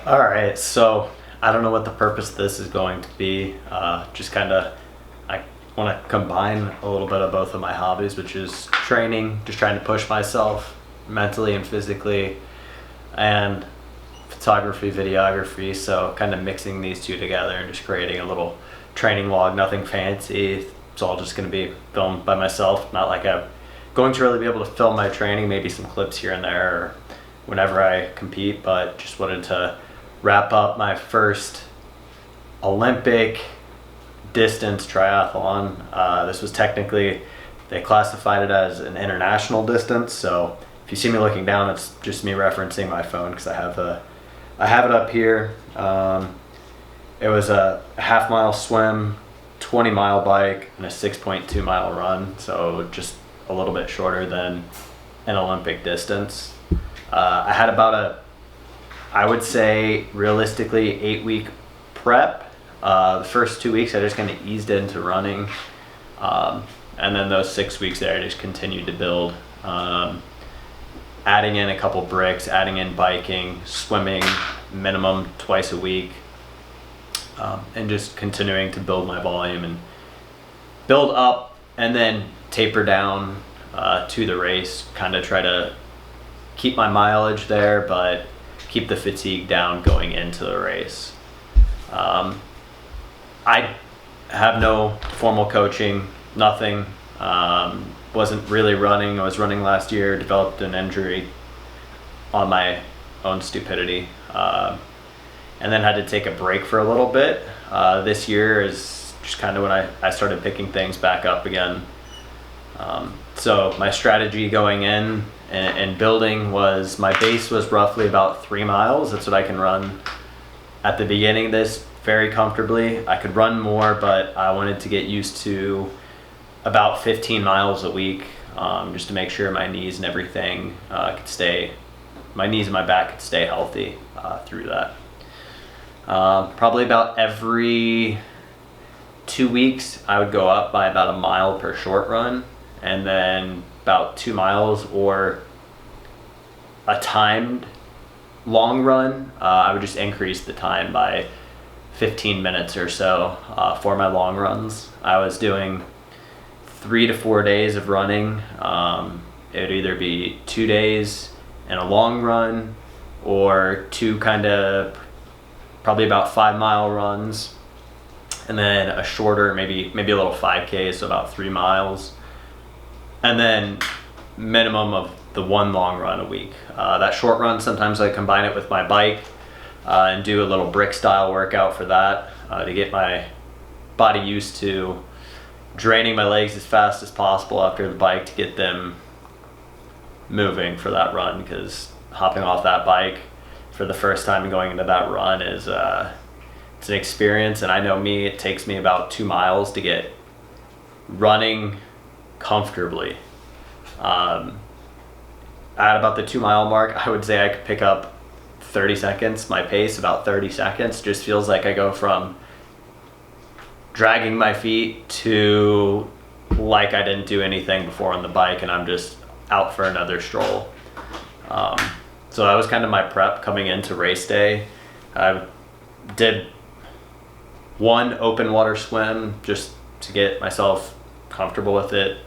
All right, so I don't know what the purpose of this is going to be. Just kind of, I want to combine a little bit of both of my hobbies, which is training, just trying to push myself mentally and physically, and photography, videography. So kind of mixing these two together and just creating a little training log, nothing fancy. It's all just going to be filmed by myself, not like I'm going to really be able to film my training, maybe some clips here and there or whenever I compete, but just wanted to wrap up my first Olympic distance triathlon. This was technically, they classified it as an international distance, so if you see me looking down, it's just me referencing my phone because I have it up here. It was a half-mile swim, 20-mile bike, and a 6.2-mile run, so just a little bit shorter than an Olympic distance. I had about I would say realistically 8-week prep. The first 2 weeks I just kind of eased into running, and then those 6 weeks there I just continued to build, adding in a couple bricks, adding in biking, swimming minimum twice a week, and just continuing to build my volume and build up and then taper down to the race, kind of try to keep my mileage there but keep the fatigue down going into the race. I have no formal coaching, nothing. Wasn't really running. I was running last year, developed an injury on my own stupidity, and then had to take a break for a little bit. This year is just kind of when I started picking things back up again. So my strategy going in and building was, my base was roughly about 3 miles. That's what I can run at the beginning of this very comfortably. I could run more, but I wanted to get used to about 15 miles a week, just to make sure my knees and everything my knees and my back could stay healthy through that. Probably about every 2 weeks I would go up by about a mile per short run, and then about 2 miles or a timed long run. I would just increase the time by 15 minutes or so for my long runs. I was doing 3 to 4 days of running. It would either be 2 days and a long run, or two kind of probably about 5-mile runs, and then a shorter, maybe a little 5K, so about 3 miles. And then minimum of the one long run a week. That short run, sometimes I combine it with my bike and do a little brick style workout for that to get my body used to draining my legs as fast as possible after the bike to get them moving for that run, because hopping off that bike for the first time and going into that run is it's an experience. And I know me, it takes me about 2 miles to get running comfortably. At about the 2 mile mark, I would say I could pick up 30 seconds. My pace, about 30 seconds, just feels like I go from dragging my feet to like I didn't do anything before on the bike and I'm just out for another stroll. So that was kind of my prep coming into race day. I did one open water swim just to get myself comfortable with it.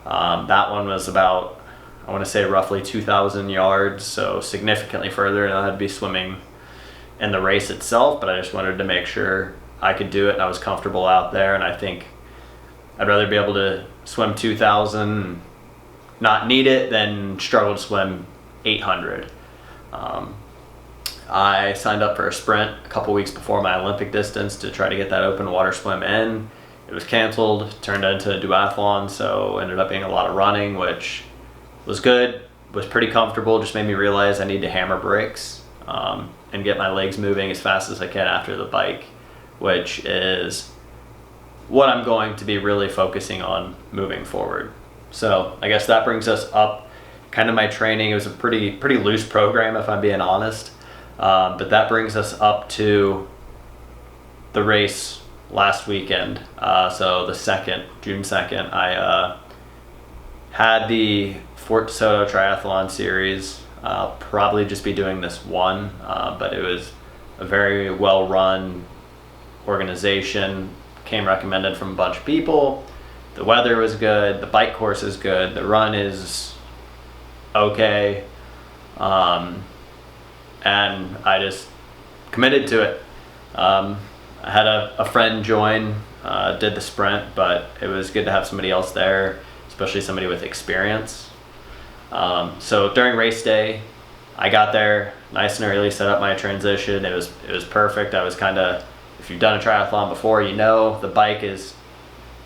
That one was about, I want to say roughly 2,000 yards, so significantly further than I'd be swimming in the race itself, but I just wanted to make sure I could do it and I was comfortable out there. And I think I'd rather be able to swim 2,000, not need it, than struggle to swim 800. I signed up for a sprint a couple weeks before my Olympic distance to try to get that open water swim in. It was canceled, turned into a duathlon, so ended up being a lot of running, which was good, was pretty comfortable, just made me realize I need to hammer brakes and get my legs moving as fast as I can after the bike, which is what I'm going to be really focusing on moving forward. So I guess that brings us up kind of my training. It was a pretty loose program, if I'm being honest, but that brings us up to the race last weekend. So the June 2nd, I had the Fort DeSoto Triathlon series. I'll probably just be doing this one, but it was a very well-run organization. Came recommended from a bunch of people. The weather was good. The bike course is good. The run is okay. And I just committed to it. I had a friend join, did the sprint, but it was good to have somebody else there, especially somebody with experience. So during race day, I got there nice and early, set up my transition. It was perfect. I was kind of, if you've done a triathlon before, you know the bike is,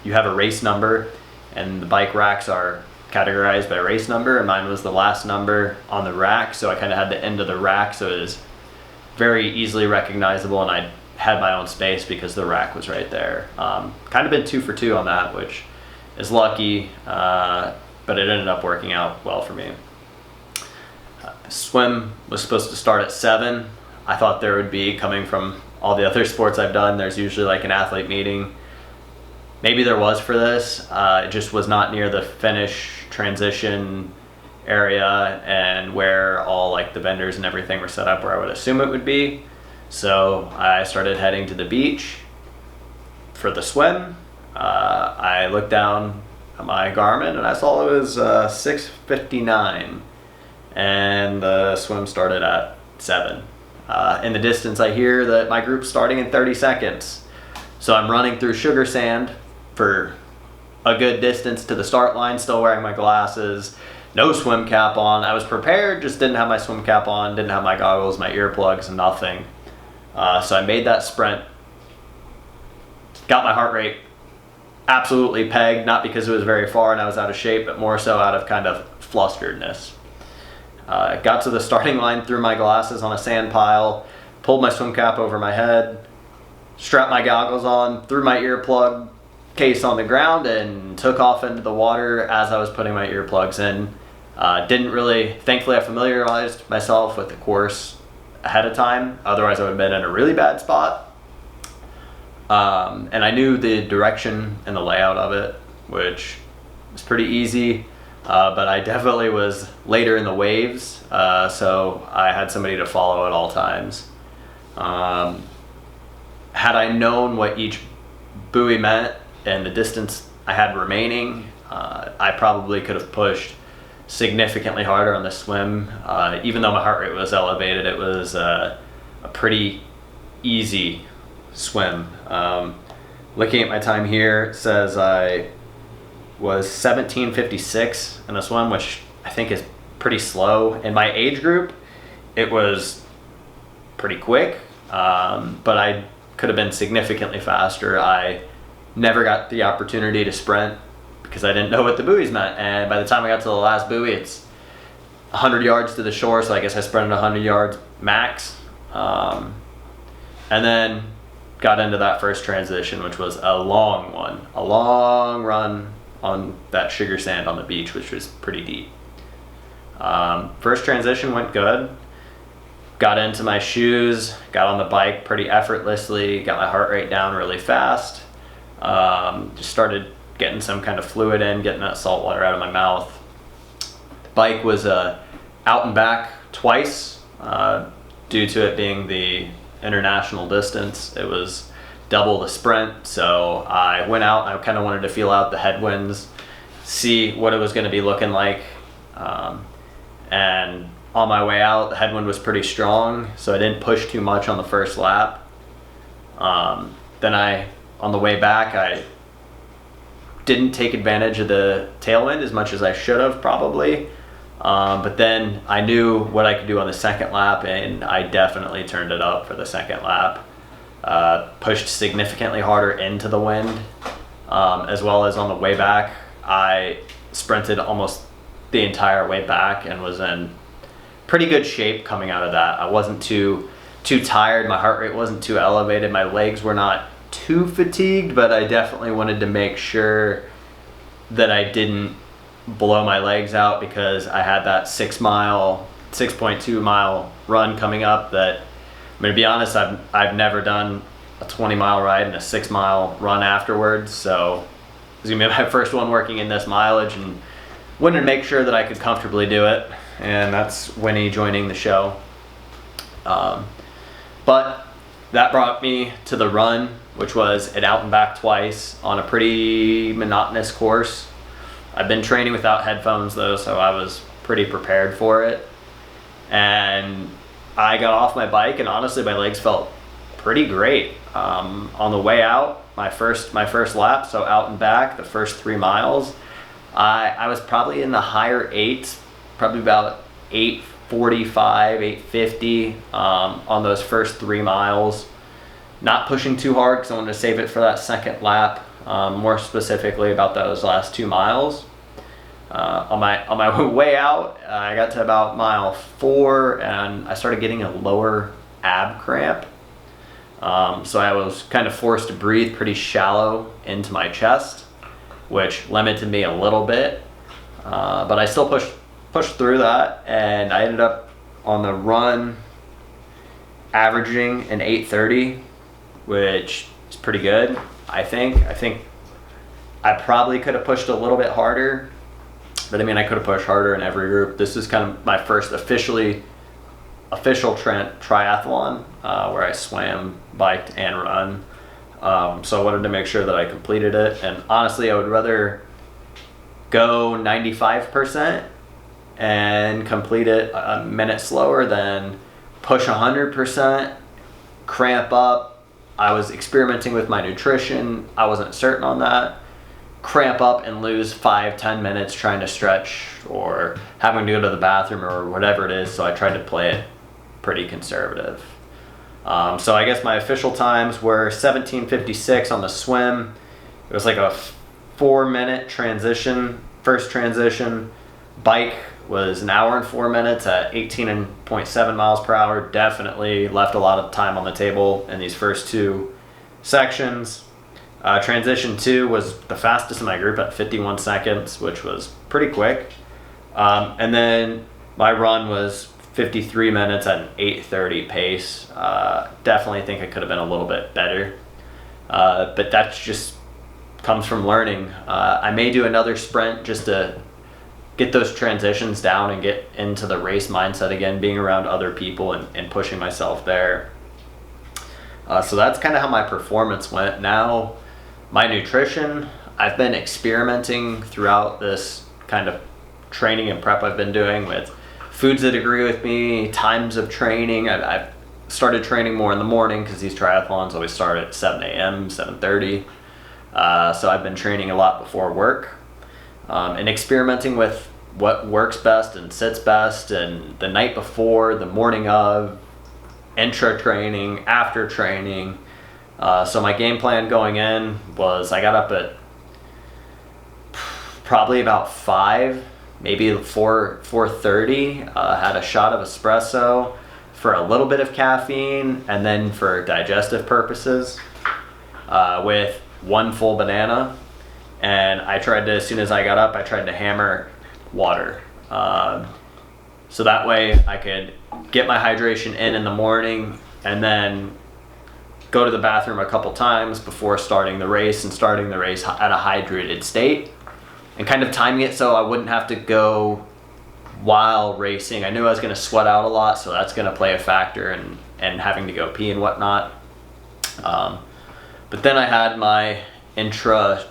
you have a race number, and the bike racks are categorized by race number, and mine was the last number on the rack, so I kind of had the end of the rack, so it was very easily recognizable, and I had my own space because the rack was right there. Kind of been 2 for 2 on that, which is lucky, but it ended up working out well for me. Swim was supposed to start at 7. I thought there would be, coming from all the other sports I've done, there's usually like an athlete meeting. Maybe there was for this. It just was not near the finish transition area and where all like the vendors and everything were set up where I would assume it would be. So I started heading to the beach for the swim. I looked down at my Garmin and I saw it was 6:59, and the swim started at 7. In the distance I hear that my group's starting in 30 seconds. So I'm running through sugar sand for a good distance to the start line, still wearing my glasses, no swim cap on. I was prepared, just didn't have my swim cap on, didn't have my goggles, my earplugs, nothing. So I made that sprint, got my heart rate absolutely pegged, not because it was very far and I was out of shape, but more so out of kind of flusteredness. Got to the starting line, threw my glasses on a sand pile, pulled my swim cap over my head, strapped my goggles on, threw my earplug case on the ground, and took off into the water as I was putting my earplugs in. Didn't really, thankfully I familiarized myself with the course ahead of time, otherwise I would have been in a really bad spot. And I knew the direction and the layout of it, which was pretty easy, but I definitely was later in the waves, so I had somebody to follow at all times. Had I known what each buoy meant and the distance I had remaining, I probably could have pushed significantly harder on the swim. Even though my heart rate was elevated, it was a pretty easy swim. Looking at my time here, it says I was 17:56 in a swim, which I think is pretty slow. In my age group, it was pretty quick, but I could have been significantly faster. I never got the opportunity to sprint because I didn't know what the buoys meant, and by the time I got to the last buoy, it's 100 yards to the shore, so I guess I sprinted 100 yards max, and then got into that first transition, which was a long one, a long run on that sugar sand on the beach, which was pretty deep. First transition went good. Got into my shoes, got on the bike pretty effortlessly, got my heart rate down really fast. Just started getting some kind of fluid in, getting that salt water out of my mouth. The bike was out and back twice, due to it being the international distance. It was double the sprint, so I went out and I kind of wanted to feel out the headwinds, see what it was going to be looking like, and on my way out, the headwind was pretty strong, so I didn't push too much on the first lap. Then on the way back, I didn't take advantage of the tailwind as much as I should have probably, but then I knew what I could do on the second lap, and I definitely turned it up for the second lap. Pushed significantly harder into the wind, as well as on the way back. I sprinted almost the entire way back and was in pretty good shape coming out of that. I wasn't too tired, my heart rate wasn't too elevated, my legs were not too fatigued, but I definitely wanted to make sure that I didn't blow my legs out because I had that 6.2 mile run coming up that, I'm gonna be honest, I've never done a 20-mile ride and a 6-mile run afterwards, so it was gonna be my first one working in this mileage, and wanted to make sure that I could comfortably do it, and that's Winnie joining the show. But that brought me to the run, which was an out and back twice on a pretty monotonous course. I've been training without headphones though, so I was pretty prepared for it. And I got off my bike, and honestly, my legs felt pretty great. On the way out, my first lap, so out and back, the first 3 miles, I was probably in the higher 8s, probably about 8:45, 8:50 on those first 3 miles. Not pushing too hard because I wanted to save it for that second lap, more specifically about those last 2 miles. On my way out, I got to about mile 4 and I started getting a lower ab cramp. So I was kind of forced to breathe pretty shallow into my chest, which limited me a little bit. But I still pushed through that, and I ended up on the run averaging an 8:30, which is pretty good, I think. I think I probably could have pushed a little bit harder, but I mean, I could have pushed harder in every group. This is kind of my first official triathlon, where I swam, biked, and run. So I wanted to make sure that I completed it. And honestly, I would rather go 95% and complete it a minute slower than push 100%, cramp up. I was experimenting with my nutrition. I wasn't certain on that. Cramp up and lose 5-10 minutes trying to stretch or having to go to the bathroom or whatever it is. So I tried to play it pretty conservative. So I guess my official times were 17:56 on the swim. It was like a 4-minute transition, first transition. Bike was 1 hour and 4 minutes at 18.7 miles per hour. Definitely left a lot of time on the table in these first 2 sections. Transition 2 was the fastest in my group at 51 seconds, which was pretty quick. And then my run was 53 minutes at an 8:30 pace. Definitely think I could have been a little bit better. But that just comes from learning. I may do another sprint just to get those transitions down and get into the race mindset again, being around other people and pushing myself there. So that's kind of how my performance went. Now, my nutrition, I've been experimenting throughout this kind of training and prep I've been doing with foods that agree with me, times of training. I've started training more in the morning because these triathlons always start at 7 a.m., 7:30. So I've been training a lot before work and experimenting with what works best and sits best, and the night before, the morning of, intra training, after training. So my game plan going in was I got up at probably about 5, maybe 4:30. Had a shot of espresso for a little bit of caffeine, and then for digestive purposes with 1 full banana. And I tried to, as soon as I got up, I tried to hammer water. So that way I could get my hydration in the morning, and then go to the bathroom a couple times before starting the race, and starting the race at a hydrated state, and kind of timing it so I wouldn't have to go while racing. I knew I was going to sweat out a lot, so that's going to play a factor in having to go pee and whatnot. But then I had my intra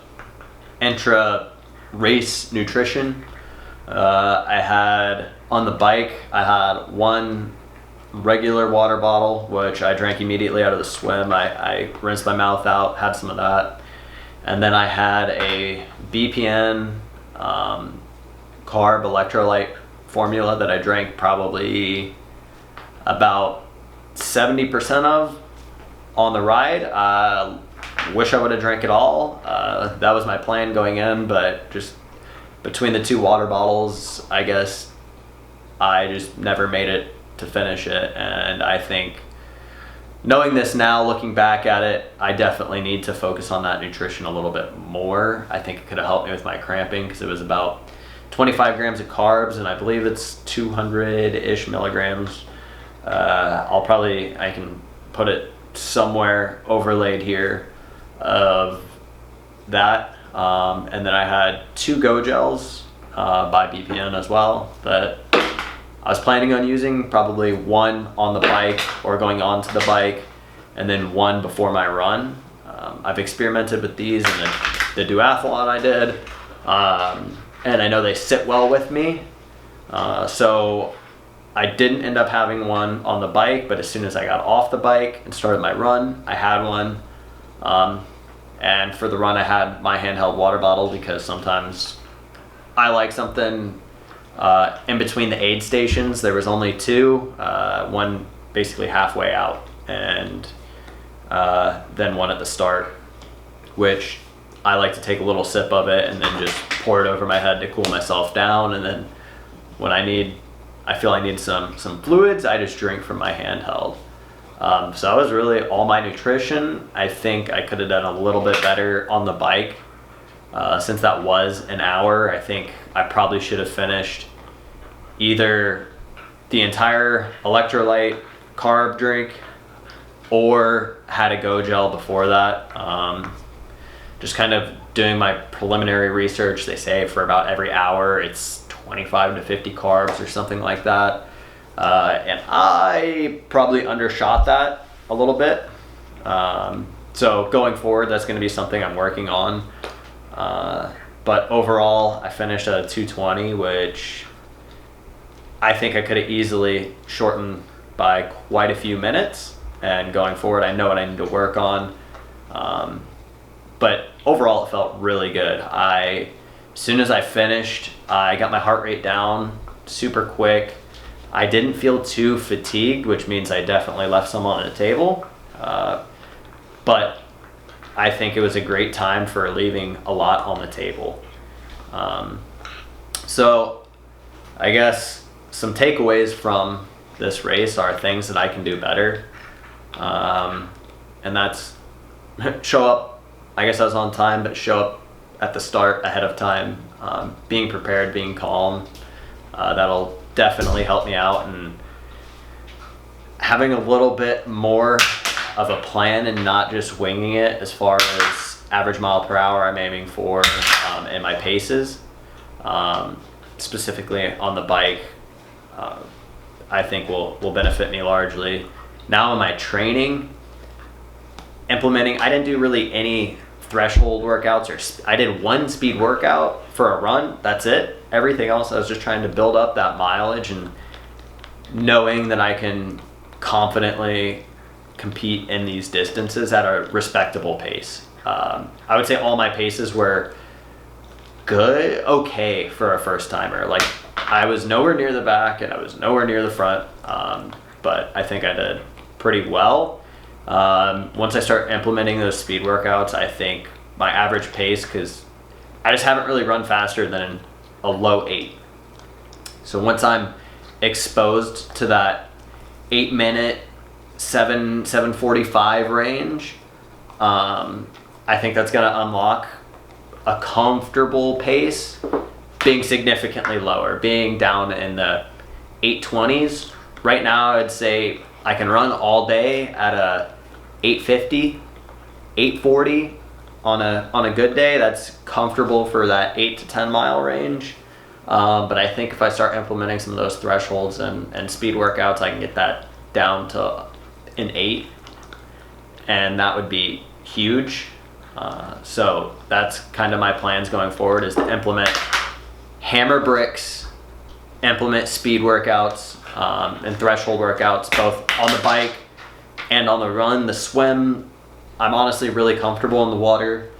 race nutrition. I had on the bike, I had 1 regular water bottle, which I drank immediately out of the swim. I rinsed my mouth out, had some of that. And then I had a BPN carb electrolyte formula that I drank probably about 70% of on the ride. Wish I would have drank it all. That was my plan going in, but just between the 2 water bottles, I guess I just never made it to finish it. And I think, knowing this now, looking back at it, I definitely need to focus on that nutrition a little bit more. I think it could have helped me with my cramping, because it was about 25 grams of carbs, and I believe it's 200-ish milligrams. I can put it somewhere overlaid here of that. And then I had 2 Go Gels by BPN as well that I was planning on using, probably 1 on the bike or going onto the bike, and then one before my run. I've experimented with these in the duathlon I did, and I know they sit well with me. So I didn't end up having one on the bike, but as soon as I got off the bike and started my run, I had one. And for the run, I had my handheld water bottle because sometimes I like something in between the aid stations. There was only two, one basically halfway out, and then one at the start, which I like to take a little sip of it and then just pour it over my head to cool myself down. And then when I feel I need some fluids, I just drink from my handheld. So that was really all my nutrition. I think I could have done a little bit better on the bike. Since that was an hour, I think I probably should have finished either the entire electrolyte carb drink or had a Go Gel before that. Just kind of doing my preliminary research, they say for about every hour it's 25 to 50 carbs or something like that. And I probably undershot that a little bit. So going forward, that's going to be something I'm working on. But overall, I finished at a 220, which I think I could have easily shortened by quite a few minutes. And going forward, I know what I need to work on. But overall, it felt really good. As soon as I finished, I got my heart rate down super quick. I didn't feel too fatigued, which means I definitely left some on the table. But I think it was a great time for leaving a lot on the table. So I guess some takeaways from this race are things that I can do better. And that's show up. I guess I was on time, but show up at the start ahead of time. Being prepared, being calm. That'll definitely help me out, and having a little bit more of a plan and not just winging it as far as average mile per hour I'm aiming for in my paces, specifically on the bike, I think will benefit me largely. Now in my training, implementing, I didn't do really any threshold workouts, I did one speed workout for a run, that's it. Everything else I was just trying to build up that mileage and knowing that I can confidently compete in these distances at a respectable pace. I would say all my paces were good, okay for a first timer. Like I was nowhere near the back and I was nowhere near the front, but I think I did pretty well. Once I start implementing those speed workouts, I think my average pace, because I just haven't really run faster than a low 8. So once I'm exposed to that 8 minute 7:45 range, I think that's going to unlock a comfortable pace, being significantly lower, being down in the 8:20s. Right now I'd say I can run all day at a 8:50, 8:40 on a good day. That's comfortable for that 8 to 10 mile range. But I think if I start implementing some of those thresholds and speed workouts, I can get that down to an 8, and that would be huge. So that's kind of my plans going forward, is to implement hammer bricks, implement speed workouts, and threshold workouts, both on the bike and on the run. The swim, I'm honestly really comfortable in the water.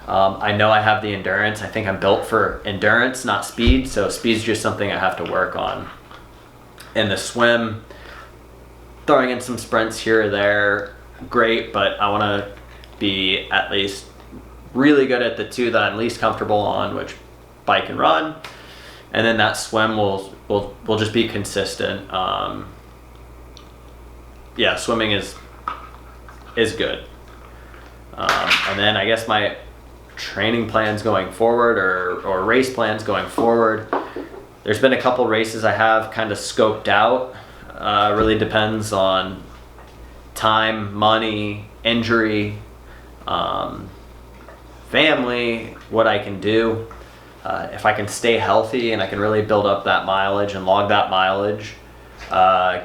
I know I have the endurance. I think I'm built for endurance, not speed. So speed's just something I have to work on. In the swim, throwing in some sprints here or there, great, but I want to be at least really good at the two that I'm least comfortable on, which bike and run. And then that swim will just be consistent. Yeah, swimming is good. And then I guess my training plans going forward, or race plans going forward, there's been a couple races I have kind of scoped out. Really depends on time, money, injury, family, what I can do. If I can stay healthy and I can really build up that mileage and log that mileage,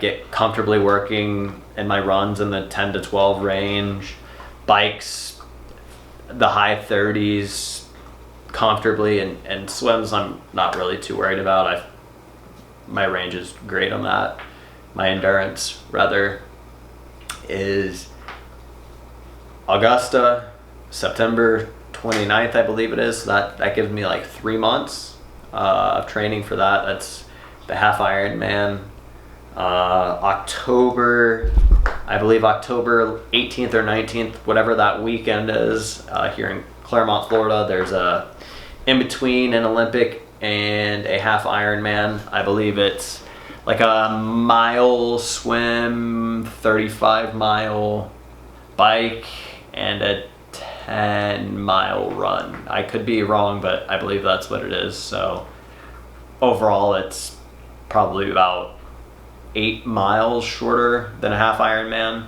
get comfortably working and my runs in the 10 to 12 range, bikes the high 30s comfortably, and swims I'm not really too worried about. My range is great on that. My endurance rather is Augusta, September 29th, I believe it is. So that gives me like 3 months of training for that. That's the half Ironman. October, I believe October 18th or 19th, whatever that weekend is, here in Claremont, Florida, there's a in between an Olympic and a half Ironman. I believe it's like a mile swim, 35-mile bike, and a 10-mile run. I could be wrong, but I believe that's what it is. So overall, it's probably about 8 miles shorter than a half Ironman.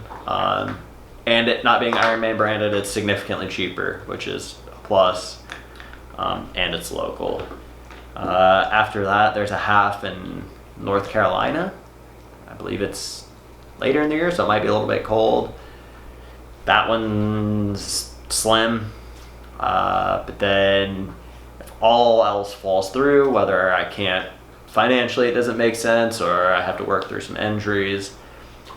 And it not being Ironman branded, it's significantly cheaper, which is a plus. And it's local. After that, there's a half in North Carolina. I believe it's later in the year, so it might be a little bit cold. That one's slim. But then if all else falls through, whether I can't financially, it doesn't make sense, or I have to work through some injuries,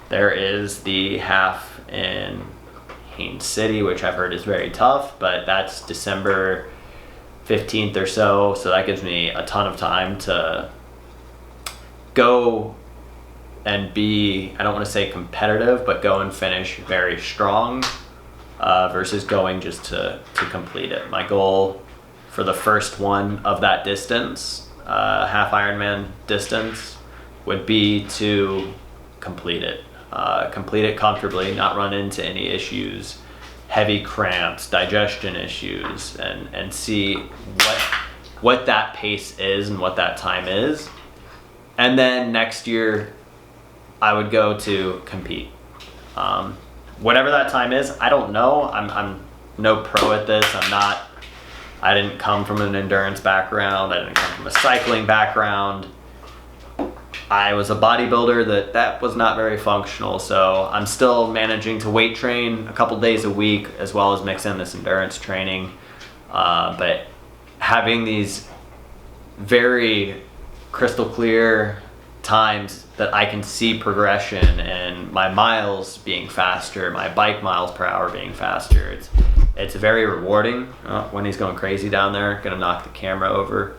there is the half in Haines City, which I've heard is very tough, but that's December 15th or so that gives me a ton of time to go and be, I don't want to say competitive, but go and finish very strong, versus going just to complete it. My goal for the first one of that distance, half Ironman distance, would be to complete it comfortably, not run into any issues, heavy cramps, digestion issues, and see what that pace is and what that time is. And then next year I would go to compete. Whatever that time is, I don't know. I'm no pro at this. I didn't come from an endurance background. I didn't come from a cycling background. I was a bodybuilder that was not very functional, so I'm still managing to weight train a couple days a week as well as mix in this endurance training. But having these very crystal clear times that I can see progression and my miles being faster, my bike miles per hour being faster, it's very rewarding. When he's going crazy down there, gonna knock the camera over.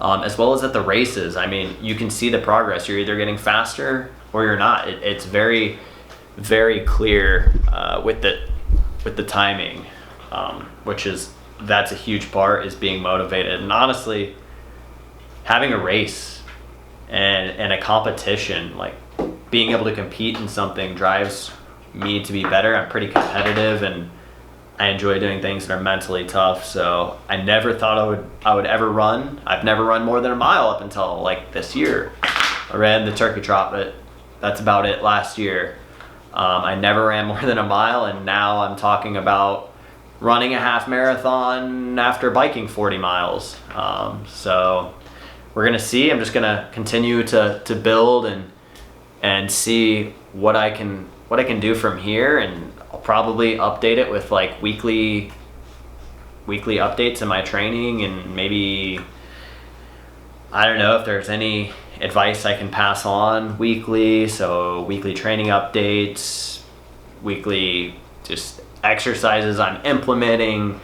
As well as at the races, I mean, you can see the progress. You're either getting faster or you're not. It's very, very clear with the timing, that's a huge part, is being motivated. And honestly, having a race and a competition, like being able to compete in something, drives me to be better. I'm pretty competitive and I enjoy doing things that are mentally tough, so I never thought I would ever run. I've never run more than a mile up until like this year. I ran the Turkey Trot, but that's about it last year. I never ran more than a mile, and now I'm talking about running a half marathon after biking 40 miles. So we're gonna see. I'm just gonna continue to build and see what I can do from here, and I'll probably update it with like weekly updates in my training, and maybe, I don't know if there's any advice I can pass on weekly. So weekly training updates, weekly just exercises I'm implementing,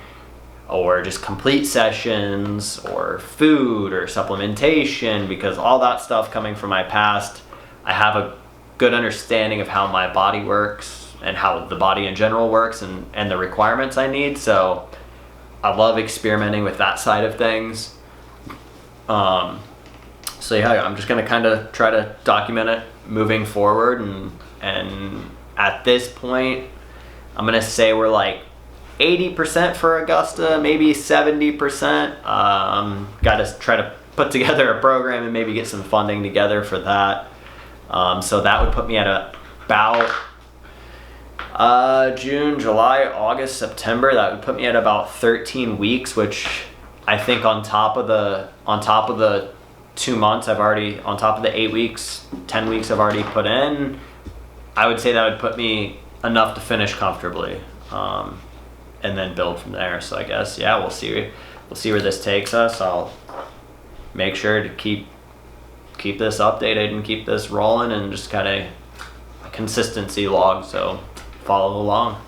or just complete sessions, or food or supplementation, because all that stuff coming from my past, I have a good understanding of how my body works and how the body in general works, and the requirements I need. So I love experimenting with that side of things. So yeah, I'm just gonna kind of try to document it moving forward, and at this point, I'm gonna say we're like 80% for Augusta, maybe 70%. Got to try to put together a program and maybe get some funding together for that. So that would put me at about June, July, August, September. That would put me at about 13 weeks, which I think on top of the 2 months I've already, on top of the 8 weeks, 10 weeks I've already put in, I would say that would put me enough to finish comfortably, and then build from there. So I guess, yeah, we'll see where this takes us. I'll make sure to keep this updated and keep this rolling, and just kind of consistency log. So follow along.